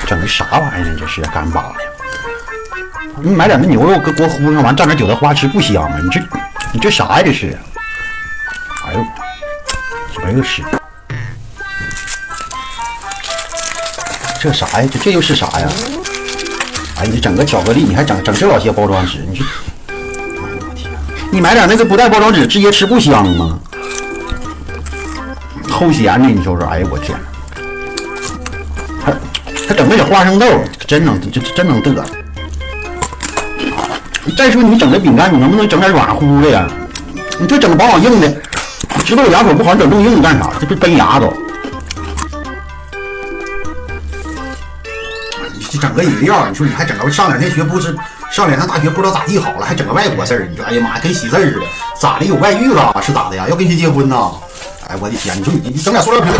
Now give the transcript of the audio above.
整个啥玩意儿呢？这是干巴的。你买点那牛肉给我糊上，完蘸点韭菜花吃不香吗？你这啥呀？这是？哎呦，哎呦是，这啥呀？这又是啥呀？哎，你整个巧克力，你还整这老些包装纸，你这，哎呦我天！你买点那个不带包装纸，直接吃不香吗？齁咸的，你说说，哎呦我天！还整那点花生豆，真能嘚瑟。再说你整这饼干，你能不能整点软乎的呀？你这整往硬的，知道我牙口不好，你整这么硬干啥？这不崩牙都。你整个饮料，你说你还整个上两天学不是上两趟大学不知道咋地好了，还整个外国事儿？你说哎呀妈呀，跟喜事儿似的，咋的有外遇了是咋的呀？要跟谁结婚呢？哎我的天，你说你整点塑料瓶。